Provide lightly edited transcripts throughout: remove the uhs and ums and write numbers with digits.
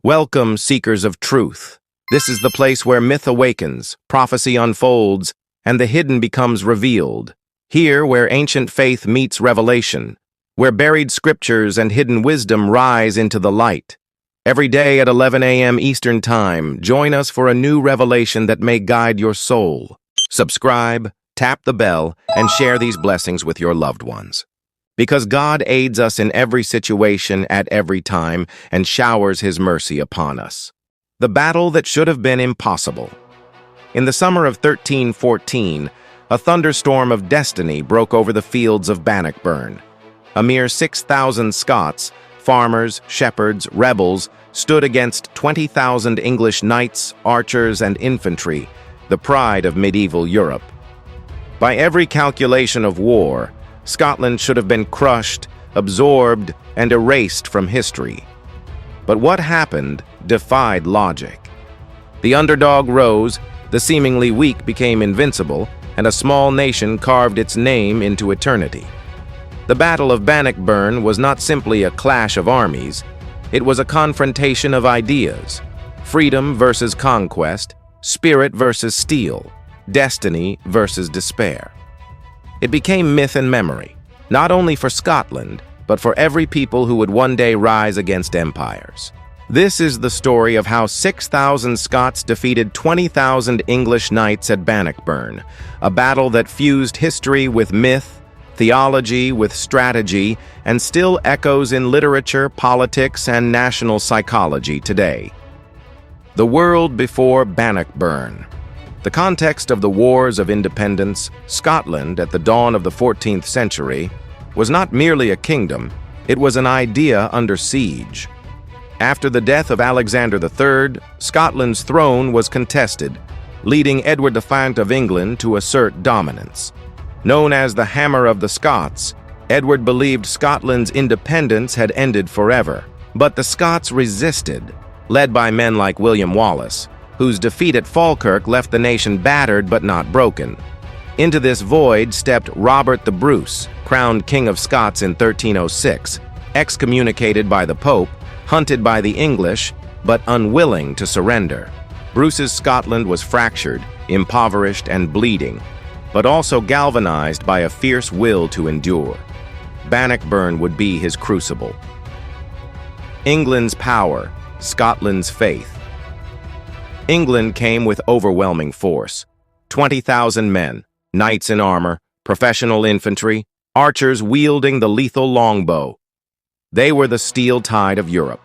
Welcome, seekers of truth. This is the place where myth awakens, prophecy unfolds, and the hidden becomes revealed. Here, where ancient faith meets revelation, where buried scriptures and hidden wisdom rise into the light. Every day at 11 a.m. Eastern Time, join us for a new revelation that may guide your soul. Subscribe, tap the bell, and share these blessings with your loved ones. Because God aids us in every situation at every time and showers His mercy upon us. The battle that should have been impossible. In the summer of 1314, a thunderstorm of destiny broke over the fields of Bannockburn. A mere 6,000 Scots, farmers, shepherds, rebels, stood against 20,000 English knights, archers, and infantry, the pride of medieval Europe. By every calculation of war, Scotland should have been crushed, absorbed, and erased from history. But what happened defied logic. The underdog rose, the seemingly weak became invincible, and a small nation carved its name into eternity. The Battle of Bannockburn was not simply a clash of armies, it was a confrontation of ideas. Freedom versus conquest, spirit versus steel, destiny versus despair. It became myth and memory, not only for Scotland, but for every people who would one day rise against empires. This is the story of how 6,000 Scots defeated 20,000 English knights at Bannockburn, a battle that fused history with myth, theology with strategy, and still echoes in literature, politics, and national psychology today. The world before Bannockburn. The context of the Wars of Independence, Scotland at the dawn of the 14th century, was not merely a kingdom, it was an idea under siege. After the death of Alexander III, Scotland's throne was contested, leading Edward V of England to assert dominance. Known as the Hammer of the Scots, Edward believed Scotland's independence had ended forever. But the Scots resisted, led by men like William Wallace, whose defeat at Falkirk left the nation battered but not broken. Into this void stepped Robert the Bruce, crowned King of Scots in 1306, excommunicated by the Pope, hunted by the English, but unwilling to surrender. Bruce's Scotland was fractured, impoverished, and bleeding, but also galvanized by a fierce will to endure. Bannockburn would be his crucible. England's power, Scotland's faith. England came with overwhelming force. 20,000 men, knights in armor, professional infantry, archers wielding the lethal longbow. They were the steel tide of Europe.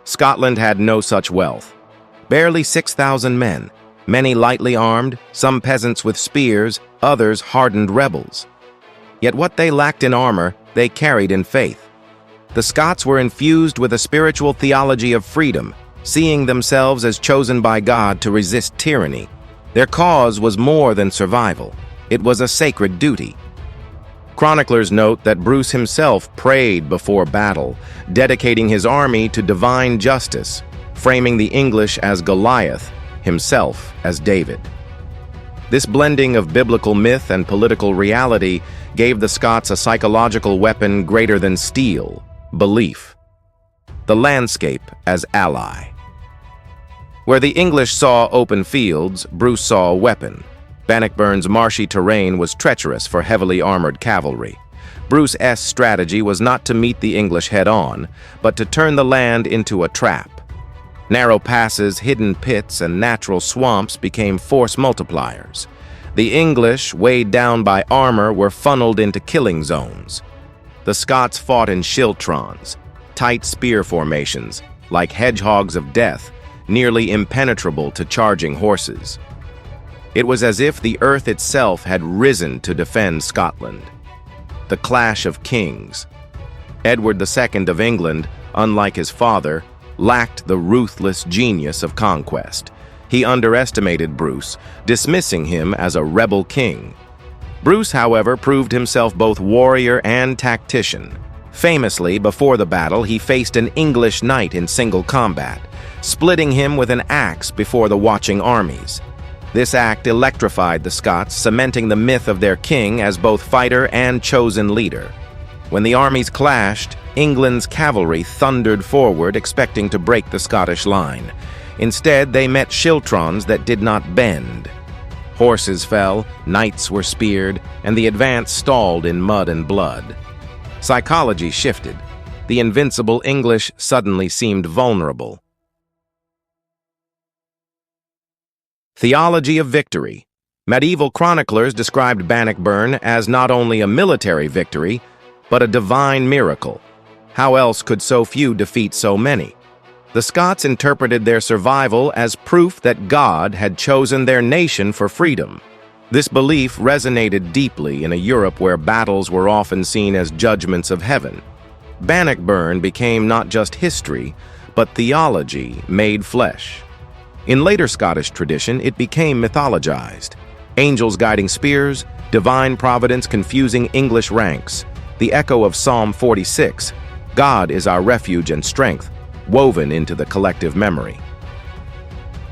Scotland had no such wealth. Barely 6,000 men, many lightly armed, some peasants with spears, others hardened rebels. Yet what they lacked in armor, they carried in faith. The Scots were infused with a spiritual theology of freedom, seeing themselves as chosen by God to resist tyranny. Their cause was more than survival. It was a sacred duty. Chroniclers note that Bruce himself prayed before battle, dedicating his army to divine justice, framing the English as Goliath, himself as David. This blending of biblical myth and political reality gave the Scots a psychological weapon greater than steel: belief. The landscape as ally. Where the English saw open fields, Bruce saw a weapon. Bannockburn's marshy terrain was treacherous for heavily armored cavalry. Bruce's strategy was not to meet the English head-on, but to turn the land into a trap. Narrow passes, hidden pits, and natural swamps became force multipliers. The English, weighed down by armor, were funneled into killing zones. The Scots fought in schiltrons, tight spear formations, like hedgehogs of death, nearly impenetrable to charging horses. It was as if the earth itself had risen to defend Scotland. The clash of kings. Edward II of England, unlike his father, lacked the ruthless genius of conquest. He underestimated Bruce, dismissing him as a rebel king. Bruce, however, proved himself both warrior and tactician. Famously, before the battle, he faced an English knight in single combat, splitting him with an axe before the watching armies. This act electrified the Scots, cementing the myth of their king as both fighter and chosen leader. When the armies clashed, England's cavalry thundered forward, expecting to break the Scottish line. Instead, they met schiltrons that did not bend. Horses fell, knights were speared, and the advance stalled in mud and blood. Psychology shifted. The invincible English suddenly seemed vulnerable. Theology of victory. Medieval chroniclers described Bannockburn as not only a military victory, but a divine miracle. How else could so few defeat so many? The Scots interpreted their survival as proof that God had chosen their nation for freedom. This belief resonated deeply in a Europe where battles were often seen as judgments of heaven. Bannockburn became not just history, but theology made flesh. In later Scottish tradition, it became mythologized. Angels guiding spears, divine providence confusing English ranks, the echo of Psalm 46, God is our refuge and strength, woven into the collective memory.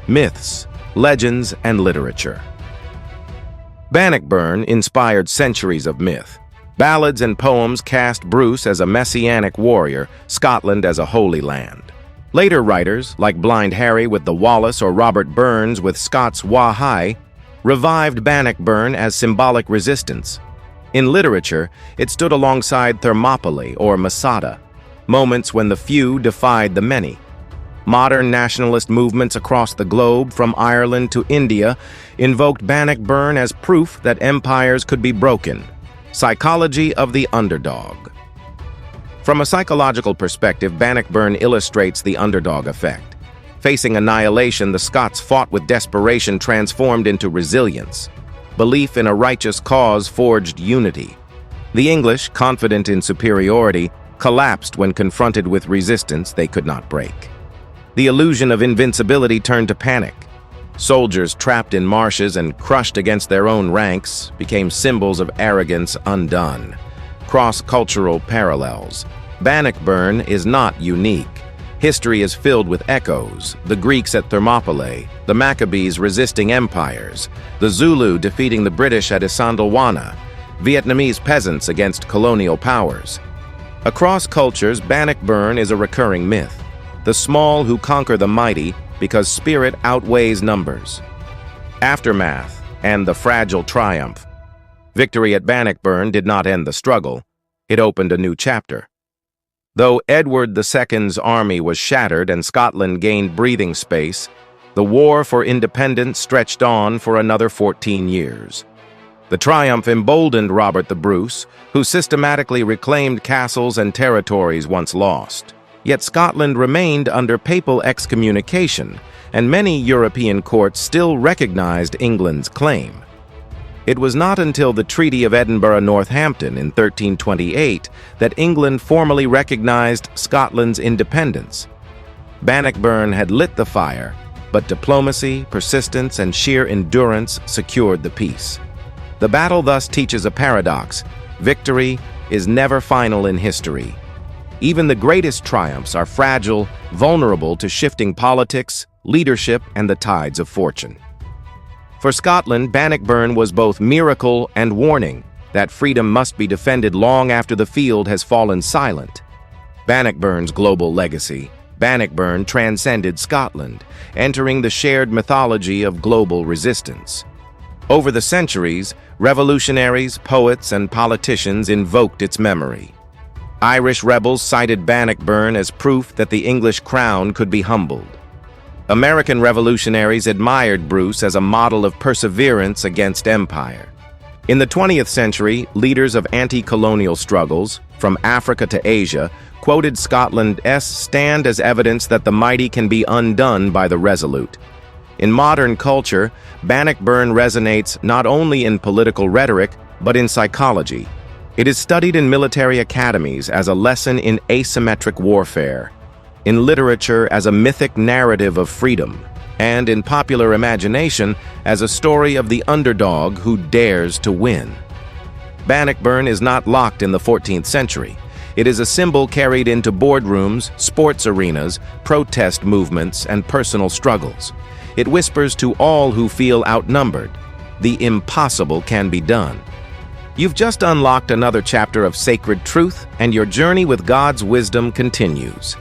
Myths, legends, and literature. Bannockburn inspired centuries of myth. Ballads and poems cast Bruce as a messianic warrior, Scotland as a holy land. Later writers, like Blind Harry with the Wallace or Robert Burns with Scots Wha High, revived Bannockburn as symbolic resistance. In literature, it stood alongside Thermopylae or Masada, moments when the few defied the many. Modern nationalist movements across the globe, from Ireland to India, invoked Bannockburn as proof that empires could be broken. Psychology of the underdog. From a psychological perspective, Bannockburn illustrates the underdog effect. Facing annihilation, the Scots fought with desperation transformed into resilience. Belief in a righteous cause forged unity. The English, confident in superiority, collapsed when confronted with resistance they could not break. The illusion of invincibility turned to panic. Soldiers trapped in marshes and crushed against their own ranks became symbols of arrogance undone. Cross-cultural parallels. Bannockburn is not unique. History is filled with echoes: the Greeks at Thermopylae, the Maccabees resisting empires, the Zulu defeating the British at Isandlwana, Vietnamese peasants against colonial powers. Across cultures, Bannockburn is a recurring myth. The small who conquer the mighty because spirit outweighs numbers. Aftermath and the fragile triumph. Victory at Bannockburn did not end the struggle. It opened a new chapter. Though Edward II's army was shattered and Scotland gained breathing space, the war for independence stretched on for another 14 years. The triumph emboldened Robert the Bruce, who systematically reclaimed castles and territories once lost. Yet Scotland remained under papal excommunication, and many European courts still recognized England's claim. It was not until the Treaty of Edinburgh-Northampton in 1328 that England formally recognized Scotland's independence. Bannockburn had lit the fire, but diplomacy, persistence, and sheer endurance secured the peace. The battle thus teaches a paradox: victory is never final in history. Even the greatest triumphs are fragile, vulnerable to shifting politics, leadership, and the tides of fortune. For Scotland, Bannockburn was both miracle and warning that freedom must be defended long after the field has fallen silent. Bannockburn's global legacy. Bannockburn transcended Scotland, entering the shared mythology of global resistance. Over the centuries, revolutionaries, poets, and politicians invoked its memory. Irish rebels cited Bannockburn as proof that the English crown could be humbled. American revolutionaries admired Bruce as a model of perseverance against empire. In the 20th century, leaders of anti-colonial struggles, from Africa to Asia, quoted Scotland's stand as evidence that the mighty can be undone by the resolute. In modern culture, Bannockburn resonates not only in political rhetoric, but in psychology. It is studied in military academies as a lesson in asymmetric warfare, in literature as a mythic narrative of freedom, and in popular imagination as a story of the underdog who dares to win. Bannockburn is not locked in the 14th century. It is a symbol carried into boardrooms, sports arenas, protest movements, and personal struggles. It whispers to all who feel outnumbered, the impossible can be done. You've just unlocked another chapter of sacred truth, and your journey with God's wisdom continues.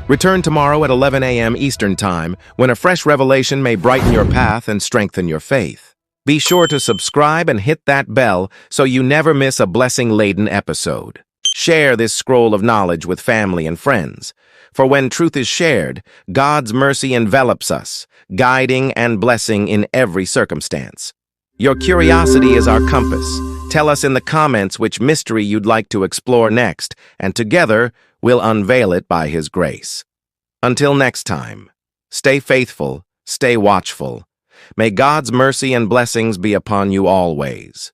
Return tomorrow at 11 a.m. Eastern Time, when a fresh revelation may brighten your path and strengthen your faith. Be sure to subscribe and hit that bell so you never miss a blessing-laden episode. Share this scroll of knowledge with family and friends. For when truth is shared, God's mercy envelops us, guiding and blessing in every circumstance. Your curiosity is our compass. Tell us in the comments which mystery you'd like to explore next, and together we'll unveil it by His grace. Until next time, stay faithful, stay watchful. May God's mercy and blessings be upon you always.